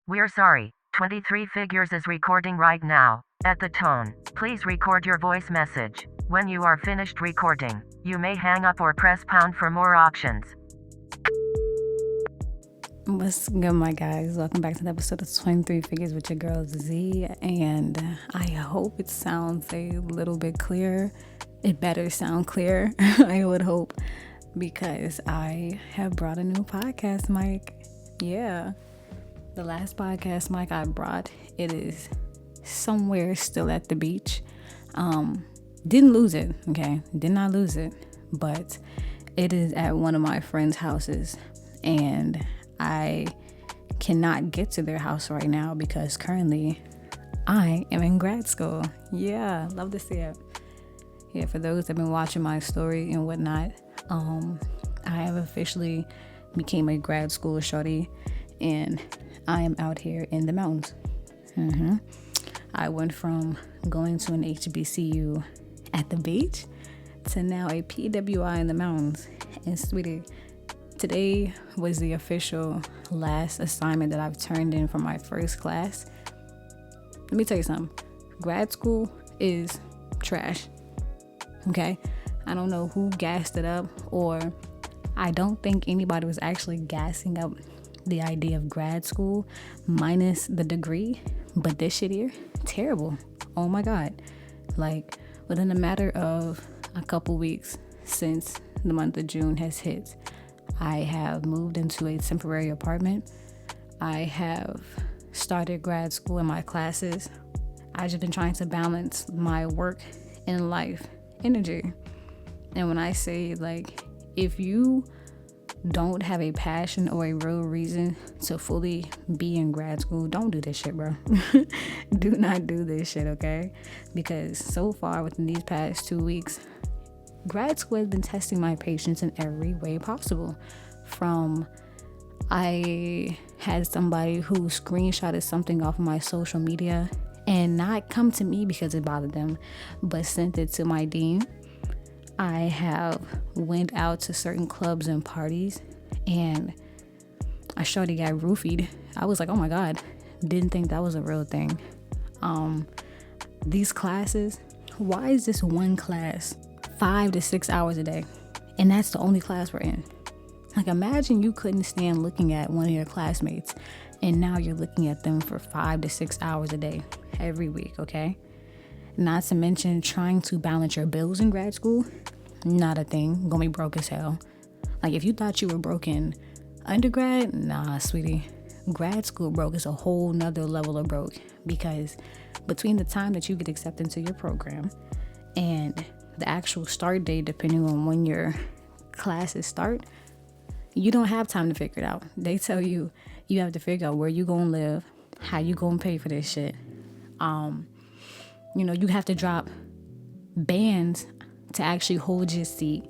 We're sorry. 23 Figures is recording right now. At the tone, please record your voice message. When you are finished recording, you may hang up or press pound for more options. What's good, my guys? Welcome back to the episode of 23 Figures with your girl Z, and I hope it sounds a little bit clearer. It better sound clear, I would hope, because I have brought a new podcast mic. Yeah, the last podcast mic I brought, it is somewhere still at the beach. Didn't lose it, okay? Did not lose it, but it is at one of my friends' houses, and I cannot get to their house right now because currently I am in grad school. Yeah, love to see it. Yeah, for those that have been watching my story and whatnot, I have officially became a grad school shorty, and I am out here in the mountains. I went from going to an HBCU at the beach to now a PWI in the mountains. And sweetie, today was the official last assignment that I've turned in for my first class. Let me tell you something. Grad school is trash. Okay? I don't know who gassed it up, or I don't think anybody was actually gassing up the idea of grad school minus the degree. But this shit here, terrible. Oh my God. Like, within a matter of a couple weeks since the month of June has hit, I have moved into a temporary apartment. I have started grad school in my classes. I've just been trying to balance my work and life energy. And when I say, like, if you don't have a passion or a real reason to fully be in grad school, don't do this shit, bro. Do not do this shit, okay? Because so far within these past 2 weeks, grad school has been testing my patience in every way possible. From I had somebody who screenshotted something off of my social media and not come to me because it bothered them, but sent it to my dean. I have went out to certain clubs and parties, and a shorty got roofied. I was like, oh my God, didn't think that was a real thing. These classes, why is this one class 5 to 6 hours a day? And that's the only class we're in. Like, imagine you couldn't stand looking at one of your classmates, and now you're looking at them for 5 to 6 hours a day, every week, okay? Not to mention trying to balance your bills in grad school. Not a thing. Gonna be broke as hell. Like, if you thought you were broke in undergrad, nah, sweetie. Grad school broke is a whole nother level of broke, because between the time that you get accepted into your program and the actual start date, depending on when your classes start, you don't have time to figure it out. They tell you you have to figure out where you gonna live, how you gonna pay for this shit. You have to drop bands to actually hold your seat.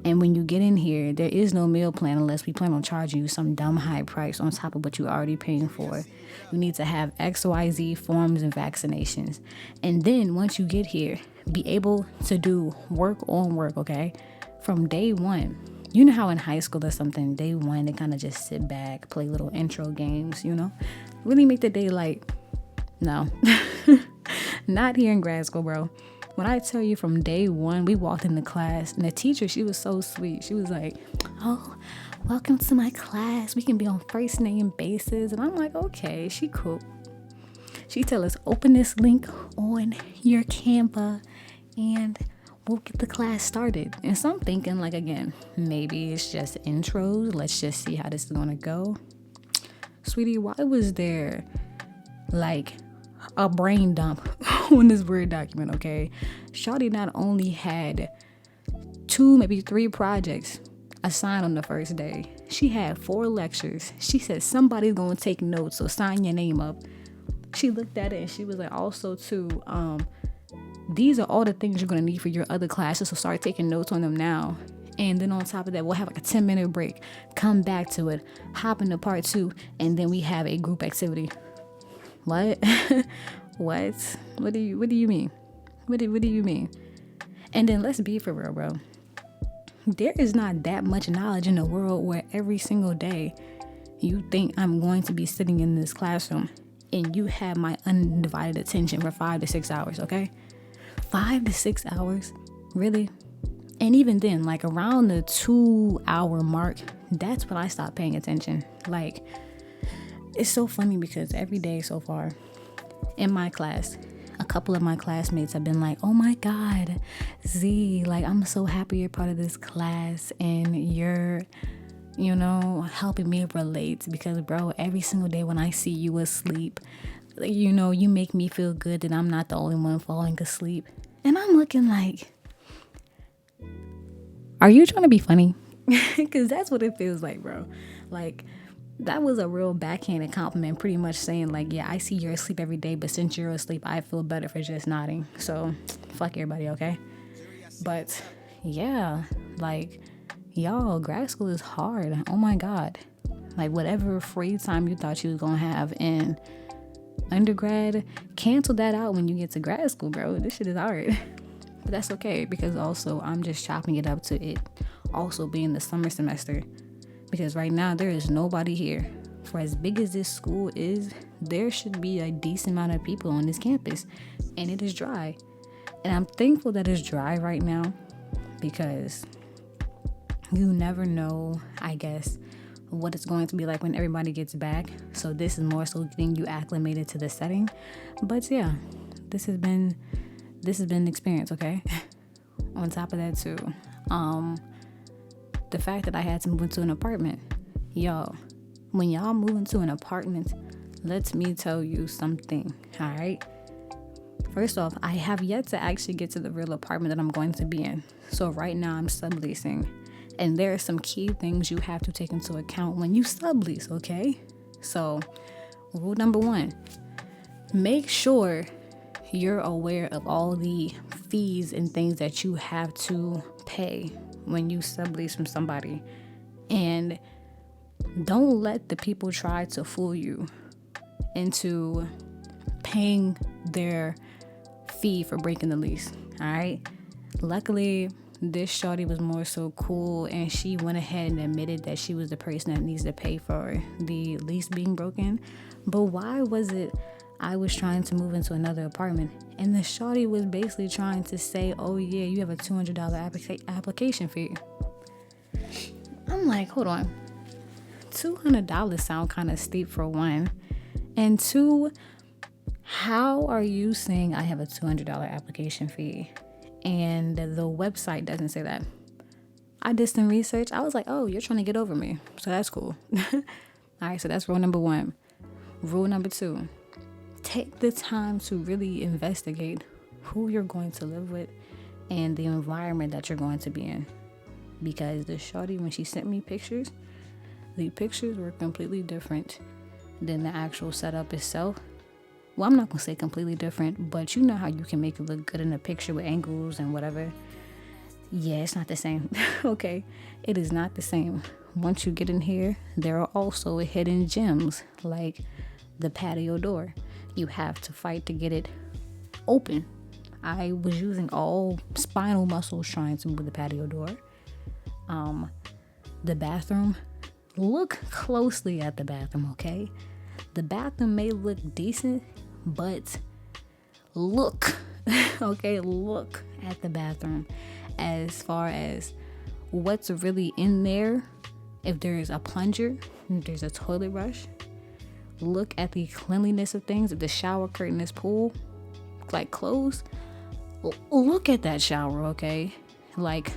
And when you get in here, there is no meal plan unless we plan on charging you some dumb high price on top of what you're already paying for. You need to have XYZ forms and vaccinations. And then once you get here, be able to do work on work, okay? From day one. You know how in high school or something, day one, they kind of just sit back, play little intro games, Really make the day light. No. Not here in grad school, bro. When I tell you, from day one, we walked into class, and the teacher, she was so sweet. She was like, oh, welcome to my class. We can be on first name basis. And I'm like, okay, she cool. She tell us, open this link on your Canva, and we'll get the class started. And so I'm thinking, like, again, maybe it's just intros. Let's just see how this is going to go. Sweetie, why was there, like, a brain dump on this Word document, okay? Shawty not only had 2, maybe 3 projects assigned on the first day. She had 4 lectures. She said somebody's going to take notes, so sign your name up. She looked at it and she was like, also too, these are all the things you're going to need for your other classes, so start taking notes on them now. And then on top of that, we'll have like a 10-minute break, come back to it, hop into part 2, and then we have a group activity. What? What do you mean? What do you mean? And then let's be for real, bro. There is not that much knowledge in the world where every single day You think I'm going to be sitting in this classroom and you have my undivided attention for 5 to 6 hours, okay? 5 to 6 hours? Really? And even then, like around the 2-hour mark, that's when I stopped paying attention. Like, it's so funny because every day so far in my class, a couple of my classmates have been like, oh my God, Z, like, I'm so happy you're part of this class and you're, helping me relate, because bro, every single day when I see you asleep, you make me feel good that I'm not the only one falling asleep. And I'm looking like, are you trying to be funny? Because that's what it feels like, bro. Like, that was a real backhanded compliment, pretty much saying like, yeah, I see you're asleep every day, but since you're asleep, I feel better for just nodding. So fuck everybody, okay? But yeah, like, y'all, grad school is hard. Oh my God. Like, whatever free time you thought you was gonna have in undergrad, cancel that out when you get to grad school, bro. This shit is hard. But that's okay, because also I'm just chopping it up to it also being the summer semester. Because right now there is nobody here. For as big as this school is, there should be a decent amount of people on this campus. And it is dry. And I'm thankful that it's dry right now, because you never know, I guess, what it's going to be like when everybody gets back. So this is more so getting you acclimated to the setting. But yeah, this has been an experience, okay? On top of that too, the fact that I had to move into an apartment. Y'all, when y'all move into an apartment, let me tell you something, all right? First off, I have yet to actually get to the real apartment that I'm going to be in. So right now I'm subleasing. And there are some key things you have to take into account when you sublease, okay? So, rule number 1, make sure you're aware of all the fees and things that you have to pay when you sublease from somebody. And don't let the people try to fool you into paying their fee for breaking the lease, all right? Luckily, this shorty was more so cool, and she went ahead and admitted that she was the person that needs to pay for the lease being broken. But why was it I was trying to move into another apartment, and the shorty was basically trying to say, oh yeah, you have a $200 application fee? I'm like, hold on, $200 sound kind of steep for one, and two, how are you saying I have a $200 application fee and the website doesn't say that? I did some research. I was like, oh, you're trying to get over me, so that's cool. All right, so that's rule number 1. Rule number 2, take the time to really investigate who you're going to live with and the environment that you're going to be in. Because the shorty, when she sent me pictures, the pictures were completely different than the actual setup itself. Well, I'm not going to say completely different, but you know how you can make it look good in a picture with angles and whatever. Yeah, it's not the same. Okay, it is not the same. Once you get in here, there are also hidden gems, like the patio door. You have to fight to get it open. I was using all spinal muscles trying to move the patio door. The bathroom, look closely at the bathroom, okay? The bathroom may look decent, but look, okay, look at the bathroom as far as what's really in there. If there's a plunger, if there's a toilet brush, look at the cleanliness of things. If the shower curtain is pulled, like closed, look at that shower, okay? Like,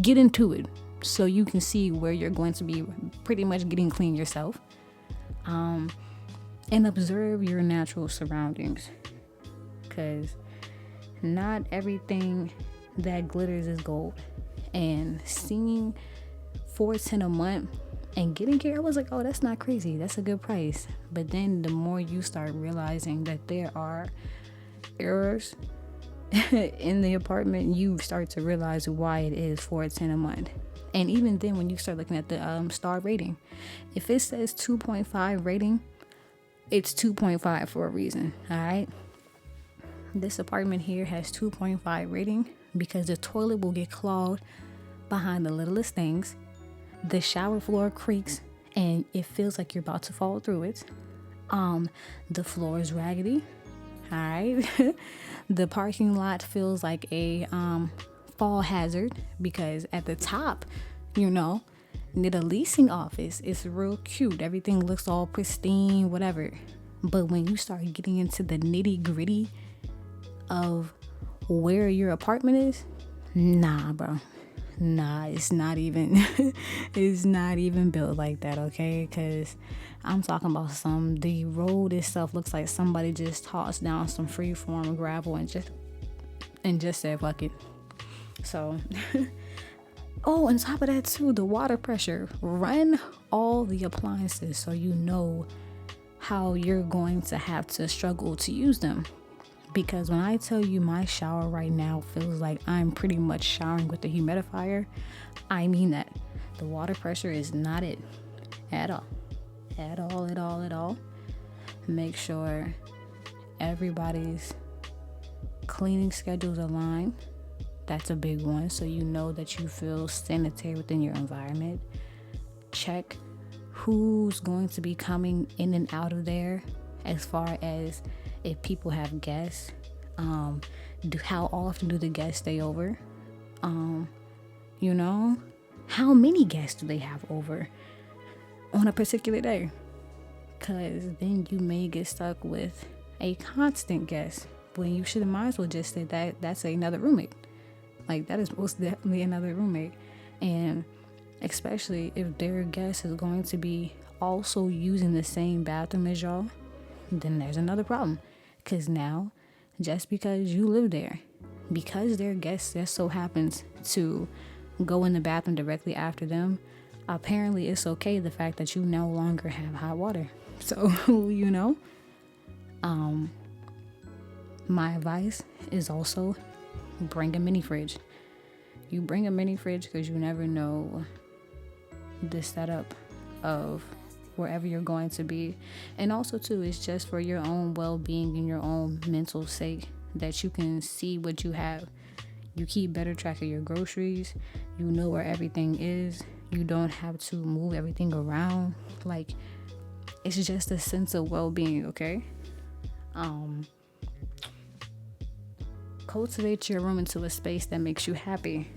get into it so you can see where you're going to be pretty much getting clean yourself. And observe your natural surroundings, because not everything that glitters is gold. And seeing $410 a month and getting here, I was like, oh, that's not crazy, that's a good price. But then the more you start realizing that there are errors in the apartment, you start to realize why it is $410 a month. And even then, when you start looking at the star rating, if it says 2.5 rating, it's 2.5 for a reason, all right? This apartment here has 2.5 rating because the toilet will get clogged behind the littlest things. The shower floor creaks and it feels like you're about to fall through it. The floor is raggedy. All right. The parking lot feels like a fall hazard because at the top, near the leasing office, it's real cute. Everything looks all pristine, whatever. But when you start getting into the nitty gritty of where your apartment is, nah, bro. Nah, it's not even it's not even built like that, okay? Because I'm talking about the road itself looks like somebody just tossed down some freeform gravel and just said fuck it. So oh, on top of that too, the water pressure. Run all the appliances so you know how you're going to have to struggle to use them. Because when I tell you my shower right now feels like I'm pretty much showering with the humidifier, I mean that. The water pressure is not it at all. At all. Make sure everybody's cleaning schedules align. That's a big one, so you know that you feel sanitary within your environment. Check who's going to be coming in and out of there, as far as if people have guests. How often do the guests stay over? How many guests do they have over on a particular day? Because then you may get stuck with a constant guest when you might as well just say that's another roommate. Like, that is most definitely another roommate. And especially if their guest is going to be also using the same bathroom as y'all, then there's another problem. Because now, just because you live there, because their guest just so happens to go in the bathroom directly after them, apparently it's okay the fact that you no longer have hot water. So, my advice is also bring a mini fridge. You bring a mini fridge because you never know the setup of wherever you're going to be. And also too, it's just for your own well-being and your own mental sake that you can see what you have. You keep better track of your groceries. You know where everything is. You don't have to move everything around. Like, it's just a sense of well-being, okay? Cultivate your room into a space that makes you happy.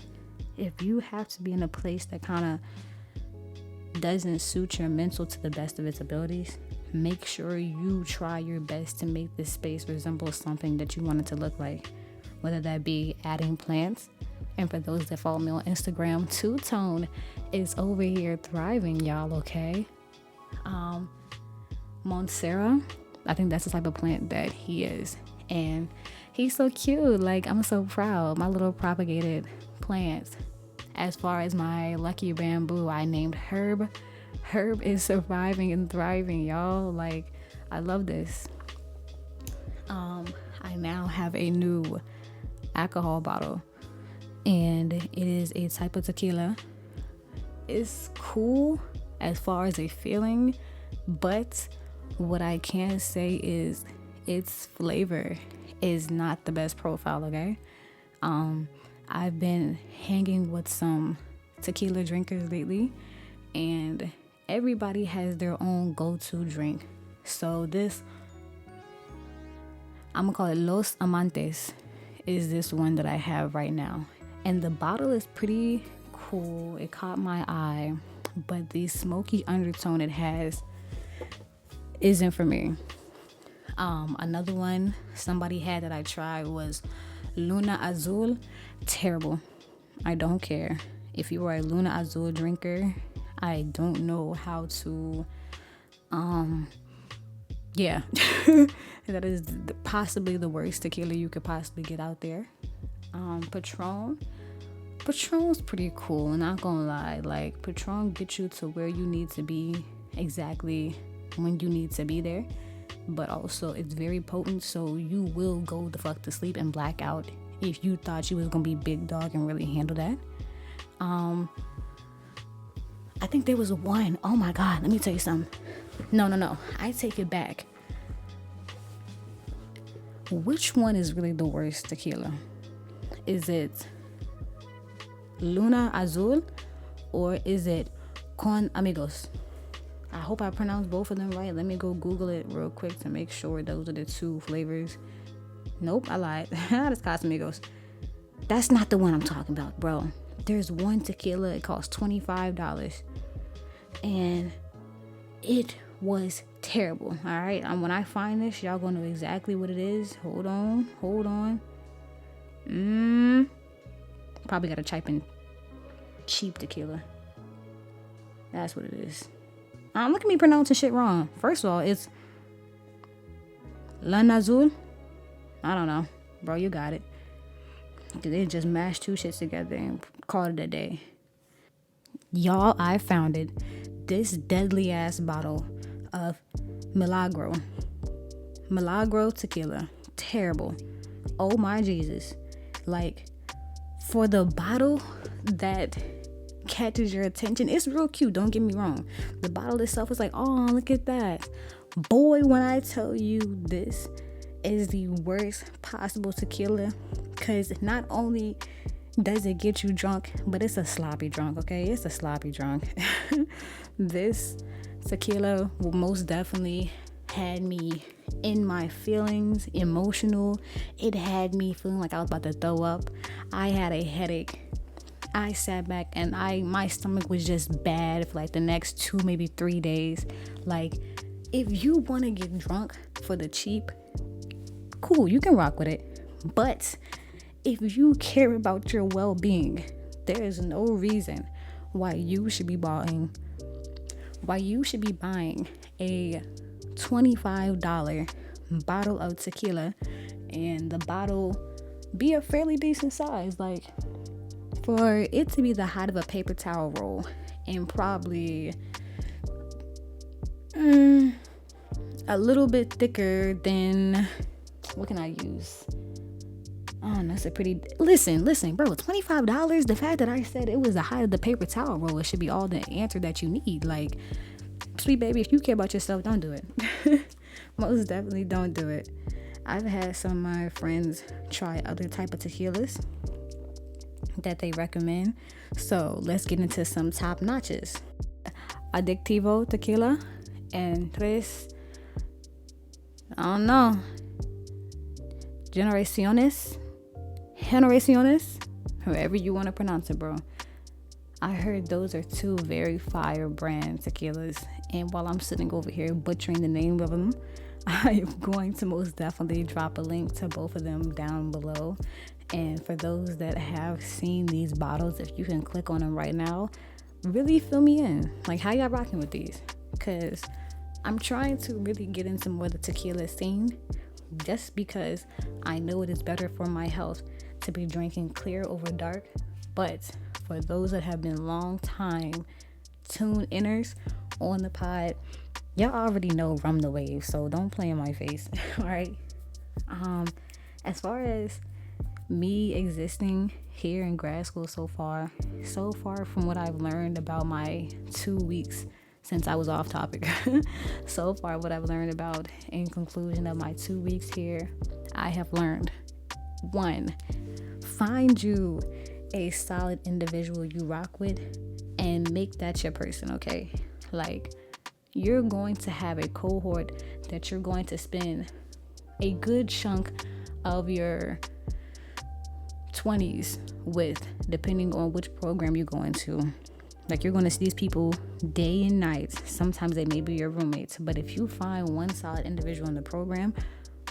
If you have to be in a place that kind of doesn't suit your mental to the best of its abilities, make sure you try your best to make this space resemble something that you want it to look like, whether that be adding plants. And for those that follow me on Instagram, Two Tone is over here thriving, y'all, okay? Monstera, I think that's the type of plant that he is, and he's so cute. Like, I'm so proud. My little propagated plants. As far as my lucky bamboo, I named Herb. Herb is surviving and thriving, y'all. Like, I love this. I now have a new alcohol bottle, and it is a type of tequila. It's cool as far as a feeling, but what I can say is its flavor is not the best profile, okay? I've been hanging with some tequila drinkers lately, and everybody has their own go-to drink. So this, I'm gonna call it Los Amantes, is this one that I have right now. And the bottle is pretty cool. It caught my eye, but the smoky undertone it has isn't for me. Another one somebody had that I tried was Luna Azul. Terrible. I don't care. If you are a Luna Azul drinker, I don't know how to that is possibly the worst tequila you could possibly get out there. Patron's pretty cool, not gonna lie. Like, Patron gets you to where you need to be exactly when you need to be there, but also it's very potent, so you will go the fuck to sleep and black out if you thought you was gonna be big dog and really handle that. I think there was one, oh my god, let me tell you something. No, I take it back. Which one is really the worst tequila? Is it Luna Azul or is it Con Amigos? I hope I pronounced both of them right. Let me go Google it real quick to make sure those are the two flavors. Nope, I lied. That's Casamigos. That's not the one I'm talking about, bro. There's one tequila. It costs $25. And it was terrible. All right. When I find this, y'all gonna know exactly what it is. Hold on. Probably gotta type in cheap tequila. That's what it is. Look at me pronouncing shit wrong. First of all, it's La Nazul. I don't know. Bro, you got it. They just mashed two shits together and called it a day. Y'all, I found it. This deadly ass bottle of Milagro tequila. Terrible. Oh my Jesus. Like, for the bottle that catches your attention, it's real cute, don't get me wrong. The bottle itself is like, oh, look at that. Boy, when I tell you this is the worst possible tequila, because not only does it get you drunk, but it's a sloppy drunk, okay? It's a sloppy drunk. This tequila will most definitely had me in my feelings, emotional. It had me feeling like I was about to throw up. I had a headache. I sat back and my stomach was just bad for like the next 2, maybe 3 days. Like, if you want to get drunk for the cheap, cool, you can rock with it. But if you care about your well-being, there is no reason why you should be buying a $25 bottle of tequila and the bottle be a fairly decent size. Like, for it to be the height of a paper towel roll and probably a little bit thicker than, what can I use? Oh, that's a pretty, listen, bro, $25. The fact that I said it was the height of the paper towel roll, it should be all the answer that you need. Like, sweet baby, if you care about yourself, don't do it. Most definitely don't do it. I've had some of my friends try other type of tequilas that they recommend. So let's get into some top notches. Adictivo tequila and tres, I don't know, generaciones, however you want to pronounce it, bro. I heard those are two very fire brand tequilas, and while I'm sitting over here butchering the name of them, I am going to most definitely drop a link to both of them down below. And for those that have seen these bottles, if you can click on them right now, really fill me in. Like, how y'all rocking with these? Because I'm trying to really get into more of the tequila scene, just because I know it is better for my health to be drinking clear over dark. But for those that have been long time tune inners on the pod, y'all already know rum the wave, so don't play in my face. All right. As far as me existing here in grad school so far from what I've learned about my 2 weeks since I was off topic, so far what I've learned about in conclusion of my 2 weeks here, I have learned, 1, find you a solid individual you rock with and make that your person, okay? Like, you're going to have a cohort that you're going to spend a good chunk of your 20s with, depending on which program you're going to. Like, you're going to see these people day and night. Sometimes they may be your roommates, but if you find one solid individual in the program,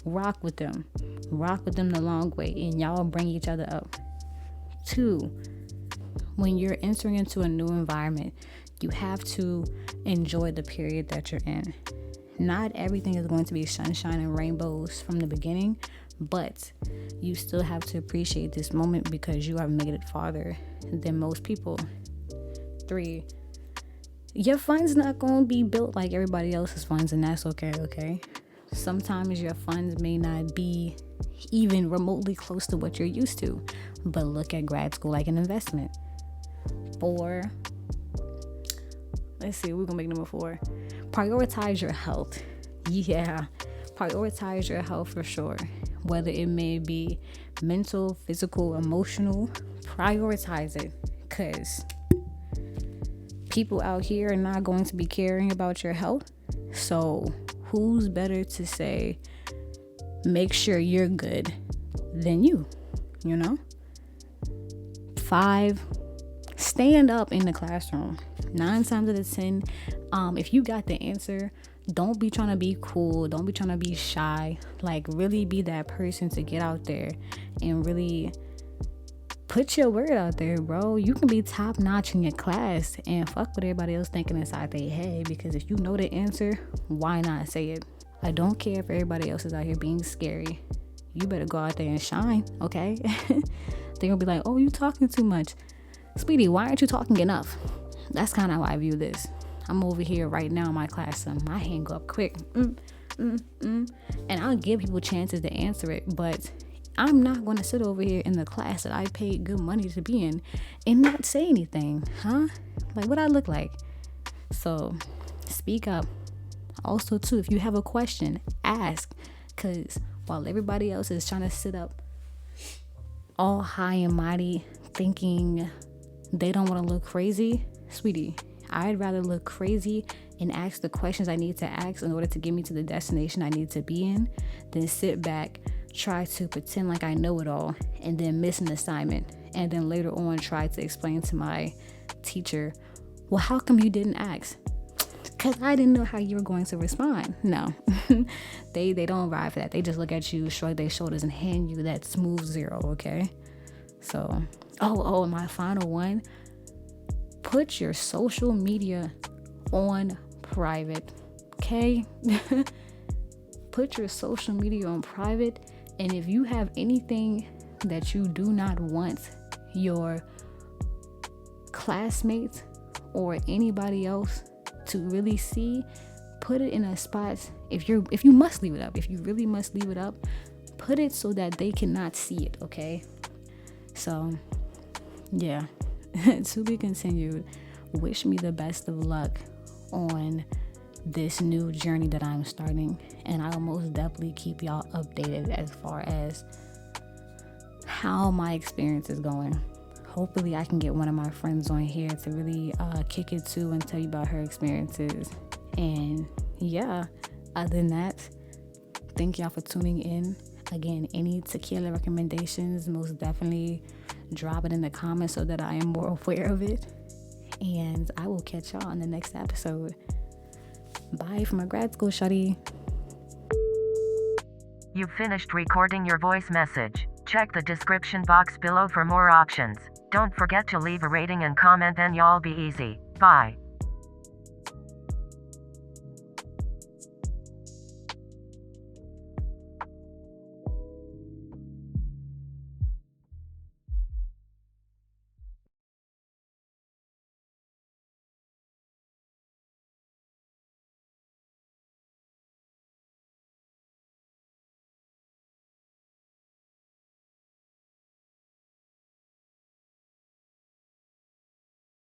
rock with them the long way, and y'all bring each other up. 2, when you're entering into a new environment, you have to enjoy the period that you're in. Not everything is going to be sunshine and rainbows from the beginning, but you still have to appreciate this moment because you have made it farther than most people. 3, your funds not going to be built like everybody else's funds, and that's okay? Sometimes your funds may not be even remotely close to what you're used to, but look at grad school like an investment. 4, let's see, we're gonna make number 4. Prioritize your health. Yeah, prioritize your health for sure. Whether it may be mental, physical, emotional, prioritize it. Cause People out here are not going to be caring about your health. So who's better to say, make sure you're good than you, you know? 5, stand up in the classroom. 9 times out of 10, if you got the answer, don't be trying to be cool. Don't be trying to be shy. Like, really be that person to get out there and really put your word out there, bro. You can be top notch in your class and fuck what everybody else thinking inside their head, because if you know the answer, why not say it? I don't care if everybody else is out here being scary. You better go out there and shine, okay? They're gonna be like, oh, you talking too much. Sweetie, why aren't you talking enough? That's kind of how I view this. I'm over here right now in my class, and my hand go up quick. And I'll give people chances to answer it, but I'm not going to sit over here in the class that I paid good money to be in and not say anything, huh? Like, what I look like? So, speak up. Also, too, if you have a question, ask, because while everybody else is trying to sit up all high and mighty, thinking they don't want to look crazy, sweetie, I'd rather look crazy and ask the questions I need to ask in order to get me to the destination I need to be in than sit back, try to pretend like I know it all, and then miss an assignment, and then later on try to explain to my teacher, well, how come you didn't ask? Because I didn't know how you were going to respond. No, they don't arrive at that. They just look at you, shrug their shoulders, and hand you that smooth 0, okay? So, and my final one, put your social media on private, okay? Put your social media on private, and if you have anything that you do not want your classmates or anybody else to really see, put it in a spot. If you must leave it up, if you really must leave it up, put it so that they cannot see it, okay? So, yeah. To be continued. Wish me the best of luck on this new journey that I'm starting, and I will most definitely keep y'all updated as far as how my experience is going. Hopefully I can get one of my friends on here to really kick it too and tell you about her experiences. And yeah, other than that, thank y'all for tuning in. Again, any tequila recommendations, most definitely drop it in the comments so that I am more aware of it. And I will catch y'all on the next episode. Bye from a grad school shawty. You've finished recording your voice message. Check the description box below for more options. Don't forget to leave a rating and comment, and y'all be easy. Bye.